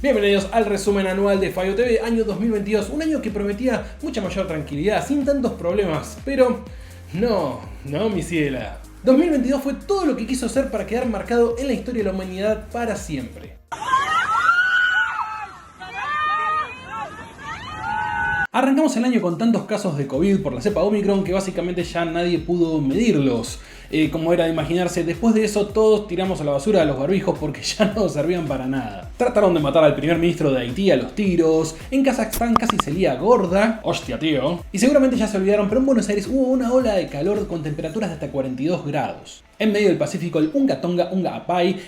Bienvenidos al resumen anual de Fallo TV, año 2022, un año que prometía mucha mayor tranquilidad, sin tantos problemas, pero no, mi ciela. 2022 fue todo lo que quiso ser para quedar marcado en la historia de la humanidad para siempre. Arrancamos el año con tantos casos de COVID por la cepa Omicron que básicamente ya nadie pudo medirlos. Como era de imaginarse, después de eso todos tiramos a la basura los barbijos porque ya no servían para nada. Trataron de matar al primer ministro de Haití a los tiros, en Kazajstán casi se lía gorda, hostia tío, y seguramente ya se olvidaron, pero en Buenos Aires hubo una ola de calor con temperaturas de hasta 42 grados. En medio del Pacífico el Unga Tonga Unga Apai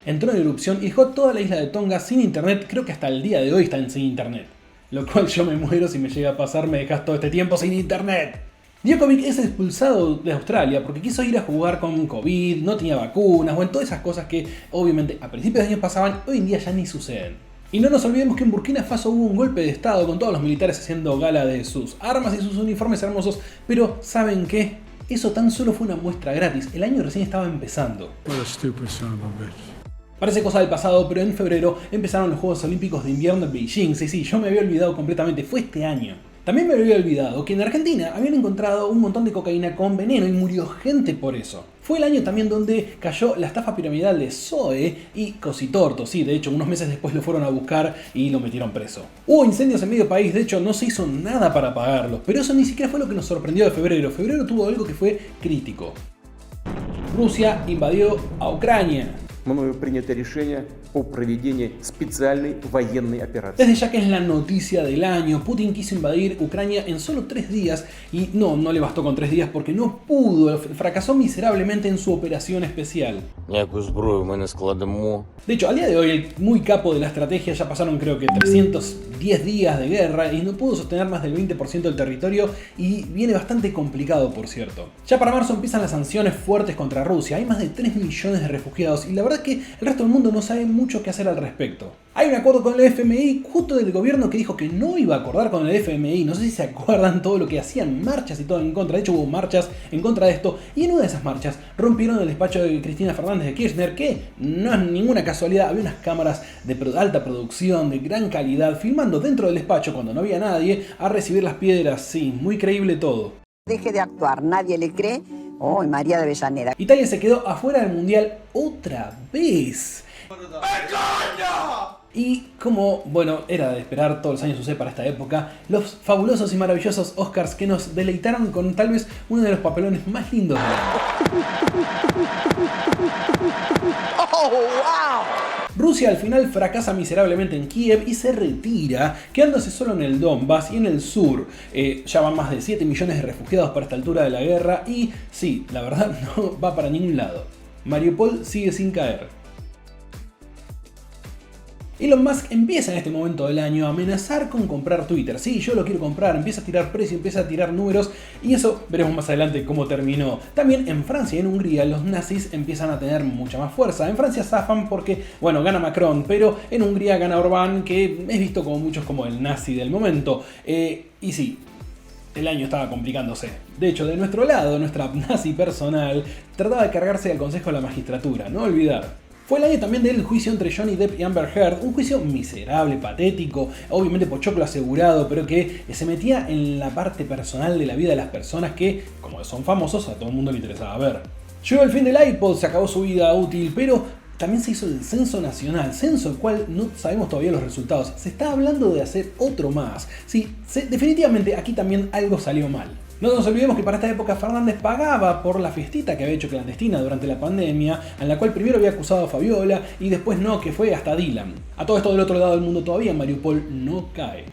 entró en erupción y dejó toda la isla de Tonga sin internet, creo que hasta el día de hoy están sin internet. Lo cual yo me muero si me llega a pasar, me dejas todo este tiempo sin internet. Djokovic es expulsado de Australia porque quiso ir a jugar con COVID, no tenía vacunas, bueno, todas esas cosas que obviamente a principios de año pasaban, hoy en día ya ni suceden. Y no nos olvidemos que en Burkina Faso hubo un golpe de estado con todos los militares haciendo gala de sus armas y sus uniformes hermosos, pero ¿saben qué? Eso tan solo fue una muestra gratis, el año recién estaba empezando. Parece cosa del pasado, pero en febrero empezaron los Juegos Olímpicos de Invierno en Beijing. Sí, yo me había olvidado completamente, fue este año. También me había olvidado que en Argentina habían encontrado un montón de cocaína con veneno y murió gente por eso. Fue el año también donde cayó la estafa piramidal de Zoe y Cositorto. Sí, de hecho, unos meses después lo fueron a buscar y lo metieron preso. Hubo incendios en medio país, de hecho no se hizo nada para apagarlos, pero eso ni siquiera fue lo que nos sorprendió de febrero. Febrero tuvo algo que fue crítico. Rusia invadió a Ucrania. Мною принято решение о проведении специальной военной операции. Desde ya que es la noticia del año, Putin quiso invadir Ucrania en solo 3 días y no le bastó con 3 días porque no pudo, fracasó miserablemente en su operación especial. De hecho, al día de hoy el muy capo de la estrategia ya pasaron creo que 310 días de guerra y no pudo sostener más del 20% del territorio y viene bastante complicado, por cierto. Ya para marzo empiezan las sanciones fuertes contra Rusia, hay más de 3 millones de refugiados y la verdad es que el resto del mundo no sabe mucho qué hacer al respecto. Hay un acuerdo con el FMI justo del gobierno que dijo que no iba a acordar con el FMI, no sé si se acuerdan todo lo que hacían, marchas y todo en contra, de hecho hubo marchas en contra de esto y en una de esas marchas rompieron el despacho de Cristina Fernández de Kirchner, que no es ninguna casualidad, había unas cámaras de alta producción, de gran calidad, filmando dentro del despacho cuando no había nadie a recibir las piedras, sí, muy creíble todo. Deje de actuar, nadie le cree. Oh, María de Avellaneda. Italia se quedó afuera del mundial otra vez. Y como, bueno, era de esperar, todos los años sucede para esta época, los fabulosos y maravillosos Oscars que nos deleitaron con tal vez uno de los papelones más lindos del año. Oh, wow. Rusia al final fracasa miserablemente en Kiev y se retira, quedándose solo en el Donbass y en el sur. Ya van más de 7 millones de refugiados para esta altura de la guerra y sí, la verdad no va para ningún lado. Mariupol sigue sin caer. Elon Musk empieza en este momento del año a amenazar con comprar Twitter. Sí, yo lo quiero comprar, empieza a tirar precio, empieza a tirar números y eso veremos más adelante cómo terminó. También en Francia y en Hungría los nazis empiezan a tener mucha más fuerza. En Francia zafan porque, bueno, gana Macron, pero en Hungría gana Orbán, que es visto como muchos como el nazi del momento. Y sí, el año estaba complicándose. De hecho, de nuestro lado, nuestra nazi personal trataba de cargarse al Consejo de la Magistratura, no olvidar. Fue el año también del juicio entre Johnny Depp y Amber Heard, un juicio miserable, patético, obviamente pochoclo asegurado, pero que se metía en la parte personal de la vida de las personas que, como son famosos, a todo el mundo le interesaba ver. Llegó el fin del iPod, se acabó su vida útil, pero también se hizo el censo nacional, censo el cual no sabemos todavía los resultados. Se está hablando de hacer otro más. Sí, definitivamente aquí también algo salió mal. No nos olvidemos que para esta época Fernández pagaba por la fiestita que había hecho clandestina durante la pandemia, en la cual primero había acusado a Fabiola y después no, que fue hasta Dylan. A todo esto del otro lado del mundo todavía Mariupol no cae.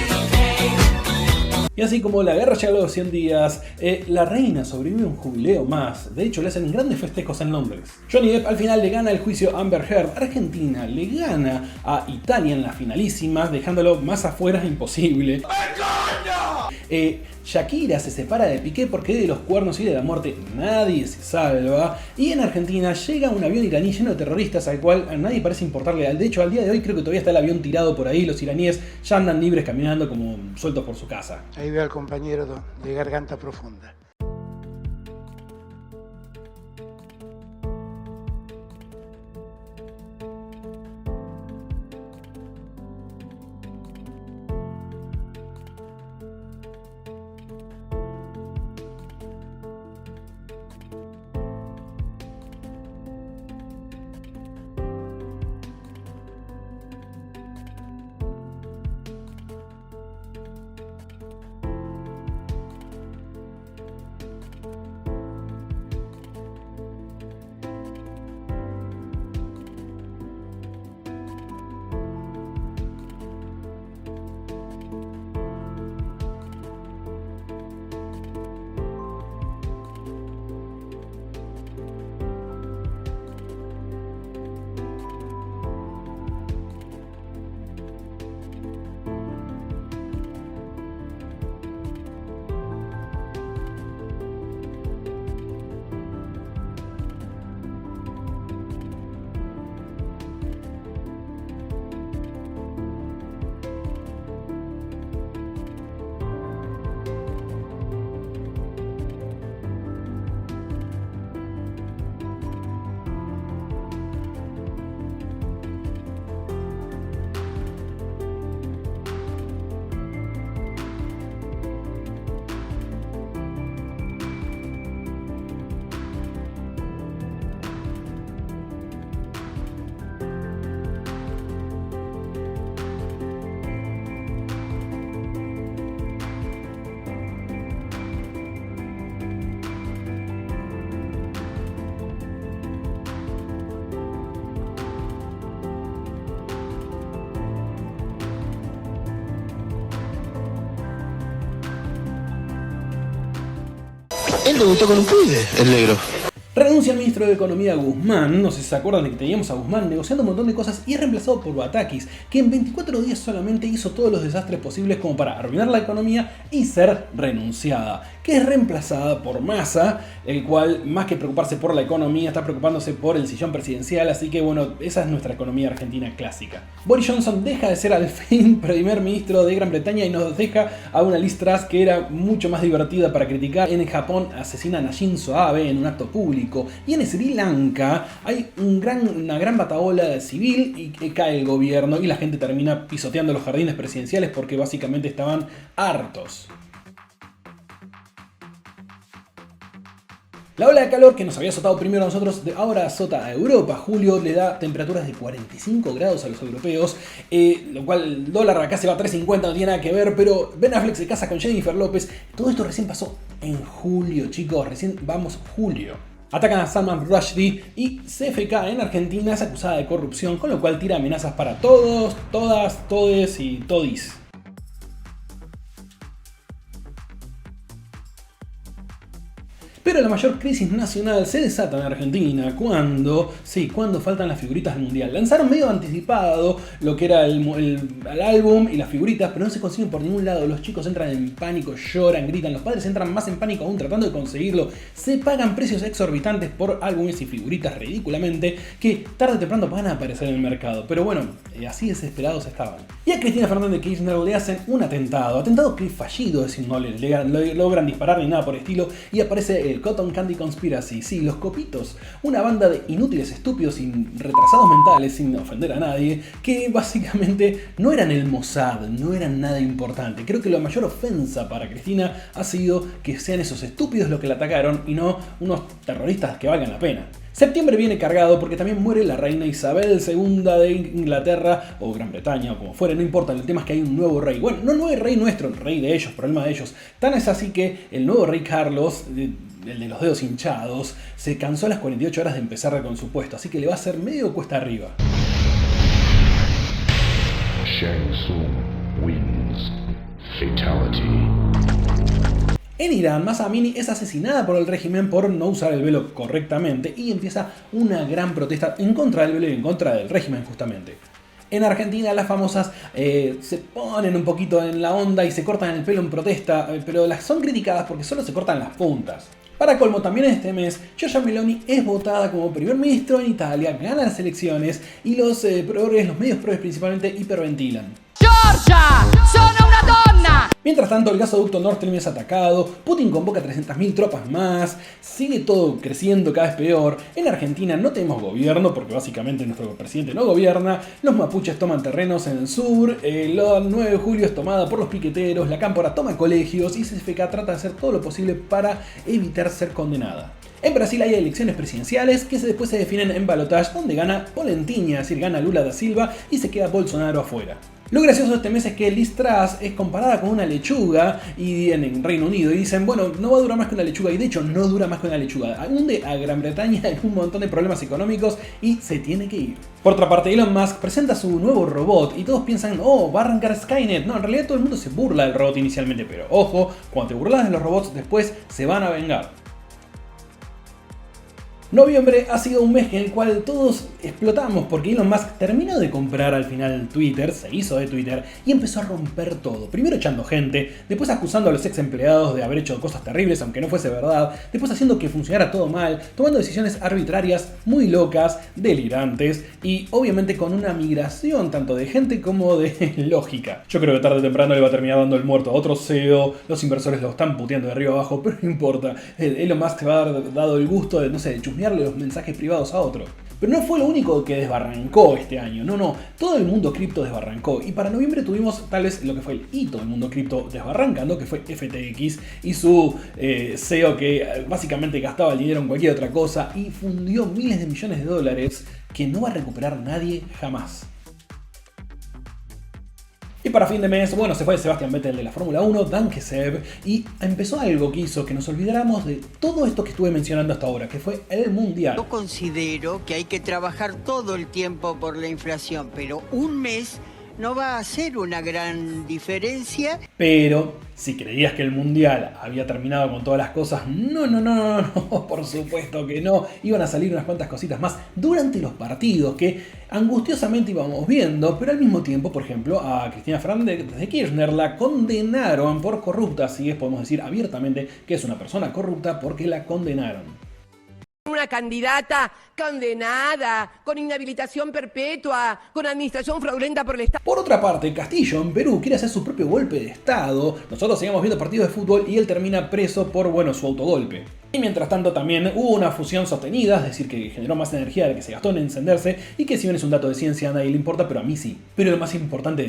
Y así como la guerra llega a los 100 días, la reina sobrevive un jubileo más. De hecho, le hacen grandes festejos en Londres. Johnny Depp al final le gana el juicio a Amber Heard. Argentina le gana a Italia en las finalísimas, dejándolo más afuera imposible. Shakira se separa de Piqué porque de los cuernos y de la muerte nadie se salva. Y en Argentina llega un avión iraní lleno de terroristas al cual a nadie parece importarle. De hecho, al día de hoy creo que todavía está el avión tirado por ahí. Los iraníes ya andan libres caminando como sueltos por su casa. Ahí veo al compañero de garganta profunda. Él debutó con un pibe, el negro. Renuncia al ministro de Economía Guzmán, no sé si se acuerdan de que teníamos a Guzmán negociando un montón de cosas y es reemplazado por Batakis, que en 24 días solamente hizo todos los desastres posibles como para arruinar la economía y ser renunciada, que es reemplazada por Massa, el cual más que preocuparse por la economía está preocupándose por el sillón presidencial, así que bueno, esa es nuestra economía argentina clásica. Boris Johnson deja de ser al fin primer ministro de Gran Bretaña y nos deja a una Liz Truss que era mucho más divertida para criticar. En Japón asesinan a Shinzo Abe en un acto público. Y en Sri Lanka hay una gran batahola civil y que cae el gobierno y la gente termina pisoteando los jardines presidenciales porque básicamente estaban hartos. La ola de calor que nos había azotado primero a nosotros, ahora azota a Europa. Julio le da temperaturas de 45 grados a los europeos, lo cual el dólar acá se va a 3.50, no tiene nada que ver, pero Ben Affleck se casa con Jennifer López. Todo esto recién pasó en julio, chicos, recién vamos julio. Atacan a Salman Rushdie y CFK en Argentina es acusada de corrupción, con lo cual tira amenazas para todos, todas, todes y todis. Pero la mayor crisis nacional se desata en Argentina cuando faltan las figuritas del mundial. Lanzaron medio anticipado lo que era el álbum y las figuritas, pero no se consiguen por ningún lado. Los chicos entran en pánico, lloran, gritan, los padres entran más en pánico aún tratando de conseguirlo. Se pagan precios exorbitantes por álbumes y figuritas ridículamente que tarde o temprano van a aparecer en el mercado. Pero bueno, así desesperados estaban. Y a Cristina Fernández de Kirchner le hacen un atentado que es fallido, es decir, no le logran disparar ni nada por estilo, y aparece el Cotton Candy Conspiracy, sí, los copitos, una banda de inútiles, estúpidos y retrasados mentales, sin ofender a nadie, que básicamente no eran el Mossad, no eran nada importante. Creo que la mayor ofensa para Cristina ha sido que sean esos estúpidos los que la atacaron y no unos terroristas que valgan la pena. Septiembre viene cargado porque también muere la reina Isabel II de Inglaterra, o Gran Bretaña, o como fuere, no importa, el tema es que hay un nuevo rey. Bueno, no nuevo rey nuestro, el rey de ellos, problema de ellos. Tan es así que el nuevo rey Carlos, el de los dedos hinchados, se cansó a las 48 horas de empezar con su puesto, así que le va a hacer medio cuesta arriba. Shang Tsung wins. Fatality. En Irán, Mahsa Amini es asesinada por el régimen por no usar el velo correctamente y empieza una gran protesta en contra del velo y en contra del régimen justamente. En Argentina las famosas se ponen un poquito en la onda y se cortan el pelo en protesta, pero las son criticadas porque solo se cortan las puntas. Para colmo, también en este mes, Giorgia Meloni es votada como primer ministro en Italia, gana las elecciones y los medios progres principalmente hiperventilan. ¡Giorgia! ¡Sono una donna! Mientras tanto, el gasoducto Nord Stream es atacado, Putin convoca 300.000 tropas más, sigue todo creciendo cada vez peor. En Argentina no tenemos gobierno, porque básicamente nuestro presidente no gobierna, los mapuches toman terrenos en el sur, el 9 de julio es tomada por los piqueteros, la Cámpora toma colegios y CFK trata de hacer todo lo posible para evitar ser condenada. En Brasil hay elecciones presidenciales que después se definen en balotage, donde gana Polentinha, es decir, gana Lula da Silva y se queda Bolsonaro afuera. Lo gracioso de este mes es que Liz Truss es comparada con una lechuga y en Reino Unido y dicen, bueno, no va a durar más que una lechuga, y de hecho no dura más que una lechuga. Hunde a Gran Bretaña en un montón de problemas económicos y se tiene que ir. Por otra parte, Elon Musk presenta su nuevo robot y todos piensan, oh, va a arrancar Skynet. No, en realidad todo el mundo se burla del robot inicialmente, pero ojo, cuando te burlas de los robots después se van a vengar. Noviembre ha sido un mes en el cual todos explotamos porque Elon Musk terminó de comprar al final Twitter, se hizo de Twitter y empezó a romper todo. Primero echando gente, después acusando a los ex empleados de haber hecho cosas terribles aunque no fuese verdad, después haciendo que funcionara todo mal, tomando decisiones arbitrarias muy locas, delirantes y obviamente con una migración tanto de gente como de lógica. Yo creo que tarde o temprano le va a terminar dando el muerto a otro CEO, los inversores lo están puteando de arriba abajo, pero no importa. Elon Musk se va a haber dado el gusto de, no sé, de chusmearle los mensajes privados a otro. Pero no fue lo único que desbarrancó este año, no, todo el mundo cripto desbarrancó y para noviembre tuvimos tal vez lo que fue el hito del mundo cripto desbarrancando, que fue FTX y su CEO que básicamente gastaba el dinero en cualquier otra cosa y fundió miles de millones de dólares que no va a recuperar nadie jamás. Y para fin de mes, bueno, se fue Sebastian Vettel de la Fórmula 1, Danke Seb, y empezó algo que hizo que nos olvidáramos de todo esto que estuve mencionando hasta ahora, que fue el Mundial. Yo considero que hay que trabajar todo el tiempo por la inflación, pero un mes no va a hacer una gran diferencia. Pero si creías que el Mundial había terminado con todas las cosas, no, por supuesto que no. Iban a salir unas cuantas cositas más durante los partidos que angustiosamente íbamos viendo, pero al mismo tiempo, por ejemplo, a Cristina Fernández de Kirchner la condenaron por corrupta, así es, podemos decir abiertamente que es una persona corrupta porque la condenaron. Una candidata condenada, con inhabilitación perpetua, con administración fraudulenta por el Estado. Por otra parte, Castillo en Perú quiere hacer su propio golpe de Estado. Nosotros seguimos viendo partidos de fútbol y él termina preso por, su autogolpe. Y mientras tanto también hubo una fusión sostenida, es decir, que generó más energía de la que se gastó en encenderse, y que si bien es un dato de ciencia a nadie le importa, pero a mí sí. Pero lo más importante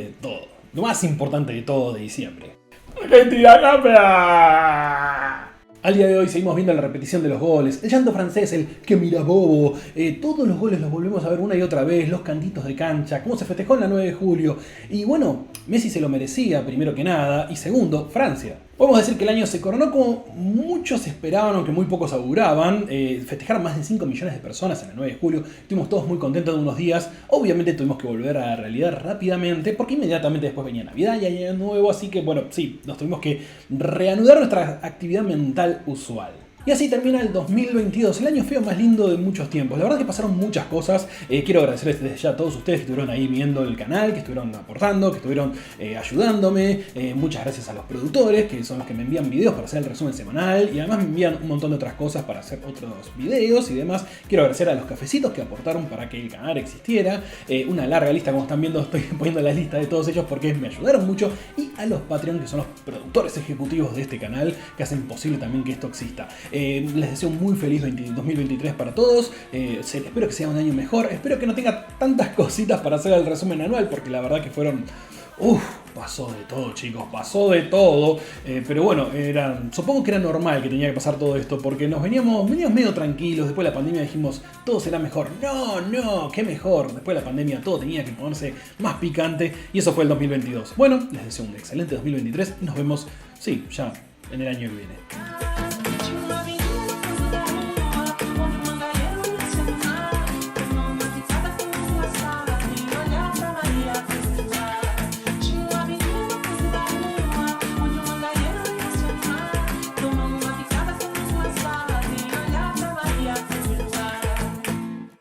de todo de diciembre. ¡Argentina campeona! Al día de hoy seguimos viendo la repetición de los goles, el llanto francés, el que mira bobo, todos los goles los volvemos a ver una y otra vez, los cantitos de cancha, cómo se festejó en la 9 de julio. Y bueno, Messi se lo merecía, primero que nada, y segundo, Francia. Podemos decir que el año se coronó como muchos esperaban, aunque muy pocos auguraban. Festejaron más de 5 millones de personas en el 9 de julio. Estuvimos todos muy contentos de unos días. Obviamente tuvimos que volver a la realidad rápidamente, porque inmediatamente después venía Navidad y Año Nuevo. Así que sí, nos tuvimos que reanudar nuestra actividad mental usual. Y así termina el 2022, el año feo más lindo de muchos tiempos. La verdad que pasaron muchas cosas. Quiero agradecerles desde ya a todos ustedes que estuvieron ahí viendo el canal, que estuvieron aportando, que estuvieron ayudándome. Muchas gracias a los productores, que son los que me envían videos para hacer el resumen semanal. Y además me envían un montón de otras cosas para hacer otros videos y demás. Quiero agradecer a los cafecitos que aportaron para que el canal existiera. Una larga lista, como están viendo, estoy poniendo la lista de todos ellos porque me ayudaron mucho. Y a los Patreon, que son los productores ejecutivos de este canal, que hacen posible también que esto exista. Les deseo un muy feliz 2023 para todos. Espero que sea un año mejor. Espero que no tenga tantas cositas para hacer el resumen anual, porque la verdad que fueron... pasó de todo, chicos, pasó de todo. Pero bueno, supongo que era normal que tenía que pasar todo esto, porque veníamos medio tranquilos. Después de la pandemia dijimos, todo será mejor. No, qué mejor. Después de la pandemia todo tenía que ponerse más picante. Y eso fue el 2022. Bueno, les deseo un excelente 2023 y nos vemos, ya en el año que viene.